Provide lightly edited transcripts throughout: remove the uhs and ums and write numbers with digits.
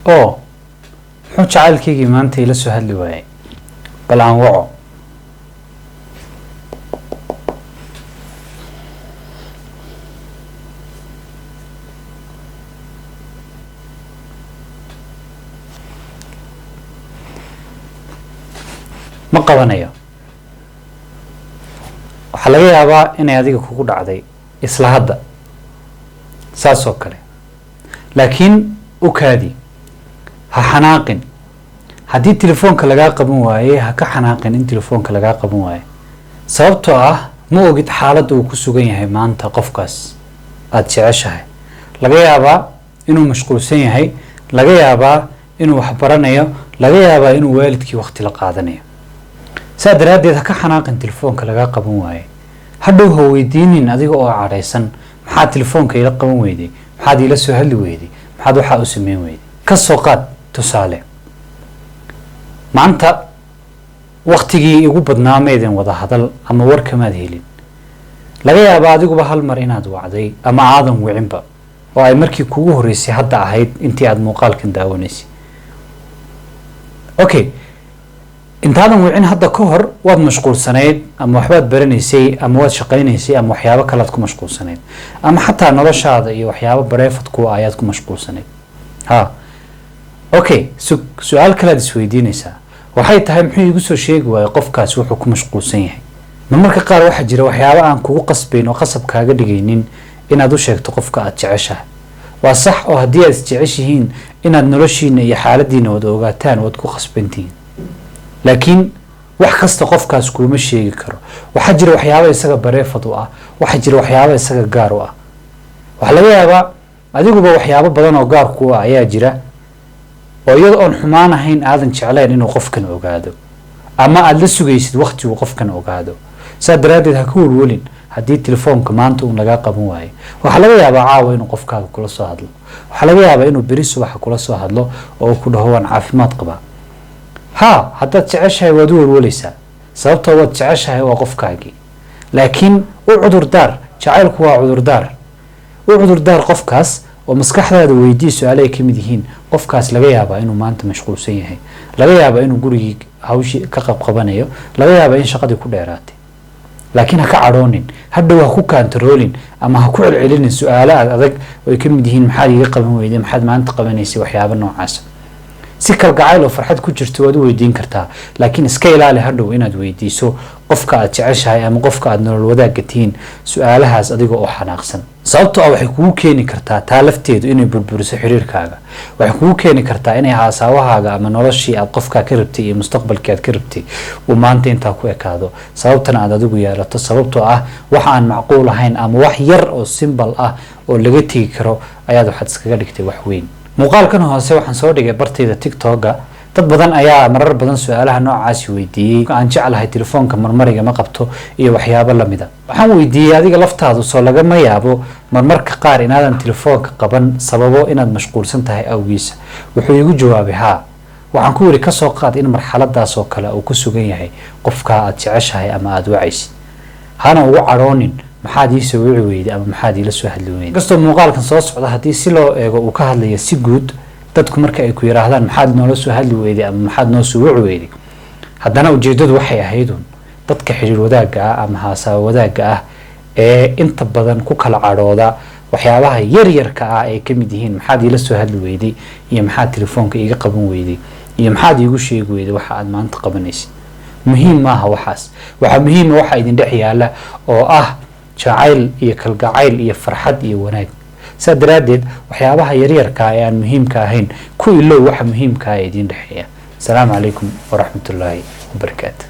oo muxuu jacaylkaygii maanta ila soo hadli waayay bal aan waco ma qabanayo waxaa laga yaabaa inay adiga kugu dhacday isla hadda saas oo kale laakiin u kaadi ha xanaaqin haddii telefoonka lagaa qaban waaye ha ka xanaaqin in telefoonka lagaa qaban waaye sababtoo ah ma ogid xaaladda uu ku sugan yahay maanta qofkaas aada jeceshahay laga yaabaa inuu mashquulsan yahay laga yaabaa inuu wax baranayo laga yaabaa inuu waalidkii waqti la qaadanayo saa daraaddeed ha ka xanaaqin telefoonka lagaa qaban waaye hadhow ha weydiinin adiga oo cadhaysan maxaad telefoonka ila qaban weyday maxaad ila soo hadli weyday maxaad waxaa u sameyn weyday ka soo qaad tusaale maanta waqtigii igu badnaa maydin wada hadal ama war kamaad helin laga yaabaa adiguba hal mar inaad wacday ama aadan wicinba oo ay markii kugu horreysay hadda ahayd intii aada muuqaalkan daawanaysay okay intaadan wicin hadda ka hor waad mashquulsanayd ama waxbaad baranaysay ama waad shaqaynaysay ama waxyaabo kalead ku mashquulsanayd ama xataa noloshaada iyo waxyaabo bareefad kuwa ayaad ku mashquulsanayd ha okay su-aal kalead isweydiinaysaa waxay tahay muxuu igu soo sheegi waaye qofkaas wuxuu ku mashquulsan yahay marmarka qaar waxaa jira waxyaabo aan kugu qasbayn oo qasab kaaga dhigaynin inaad u sheegto qofka aad jeceshahay waa sax oo haddii aad isjeceshihiin inaad noloshiina iyo xaaladiina wada ogaataan waad ku qasbantihiin laakiin wax kasta qofkaas kuuma sheegi karo waxaa jira waxyaaba isaga bareefad u ah waxaa jira waxyaaba isaga gaar u ah waxaa laga yaabaa adiguba waxyaabo badan oo gaar ku ah ayaa jira oo iyada oon xumaan ahayn aadan jeclayn inuu qofkan ogaado ama aada la sugaysid waqti uu qofkan ogaado saa daraaddeed ha ka welwelin haddii telefoonka maanta uun lagaa qaban waayo waxaa laga yaabaa caawa inuu qofkaaga kula soo hadlo waxaa laga yaabaa inuu beri subaxa kula soo hadlo oo ku dhaho waan caafimaad qabaa ha haddaad jeceshahay waad u welweleysaa sababtoo waad jeceshahay waa qofkaagii laakiin u cudurdaar jacaylku waa cudurdaar u cudurdaar qofkaas oo maskaxdaada weydii su-aale ay ka mid yihiin qofkaas laga yaabaa inuu maanta mashquulsan yahay laga yaabaa inuu gurigii hawshii ka qabqabanayo laga yaabaa in shaqadii ku dheeraatay laakiin ha ka cadhoonin hadhow ha ku kaantaroolin ama ha ku celcelinin su-aalo aad adag oo ay ka mid yihiin maxaad iga qaban weyday maxaad maanta qabanaysay waxyaaba noocaasa si kalgacayl oo farxad ku jirto waad u weydiin kartaa laakiin iska ilaali hadhow inaad weydiiso qofka aad jeceshahay ama qofka aad nolol wadaagga tihiin su-aalahaas adiga oo xanaaqsan sababtoo ah waxay kugu keeni kartaa taa lafteedu inay burburiso xiriirkaaga waxay kugu keeni kartaa inay haasaawahaaga ama noloshii aad qofkaa ka rabtay iyo mustaqbalkii aad ka rabtay uu maanta intaa ku ekaado sababtana aad adigu yeelato sababtoo ah wax aan macquul ahayn ama wax yar oo simbal ah oo laga tegi karo ayaad waxaad iskaga dhigtay wax weyn muuqaalkan hoose waxaan soo dhigay bartayda tiktoka dad badan ayaa marar badan su-aalaha noocaasi weydiiyey aan jeclahay telefoonka marmariga ma qabto iyo waxyaabo lamida waxaan weydiiyey adiga laftaadu soo lagama yaabo marmarka qaar inaadan telefoonka qaban sababo inaad mashquulsan tahay awgiisa wuxuu igu jawaabay haa waxaan ku yidhi kasoo qaad in marxaladaas oo kale uu ku sugan yahay qofkaa aad jeceshahay ama aada wacaysid hana ugu cadhoonin maxaad ii soo wici weyday ama maxaad iila soo hadli weyday kastoo muuqaalkan soo socda haddii si loo eego uu ka hadlayo si guud dadku marka ay ku yiraahdaan maxaad noola soo hadli weyday ama maxaad noo soo wici weyday haddana ujeedadu waxay ahayd un dadka xiriir wadaagga ah ama haasaabo wadaagga ah ee inta badan ku kala cadhooda waxyaabaha yaryarka ah ay ka mid yihiin maxaad iila soo hadli weyday iyo maxaad telefoonka iiga qaban weyday iyo maxaad iigu sheegi weyday waxa aad maanta qabanaysid muhiim maaha waxaas waxaa muhiima waxa idin dhex yaala oo ah jacayl iyo kalgacayl iyo farxad iyo wanaag saa daraaddeed waxyaabaha yaryarkaa ee aan muhiimka ahayn ku ilow waxa muhiimkaa ee idiin dhexeeya asalaamu calaykum waraxmatullaahi wabarakaatu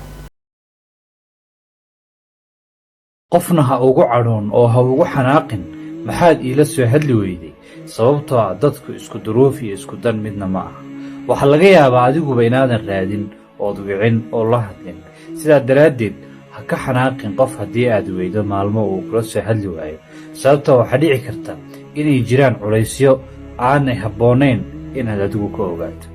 qofna ha ugu cadhoon oo ha ugu xanaaqin maxaad iila soo hadli weyday sababtoo ah dadku isku duruuf iyo isku dan midna ma aha waxaa laga yaabaa adiguba inaadan raadin ood wicin oo la hadlin sidaa daraaddeed ha ka xanaaqin qof haddii aad weydo maalmo uu kula soo hadli waayo sababtoo waxaa dhici karta inay jiraan culaysyo aanay habboonayn inaad adigu ka ogaato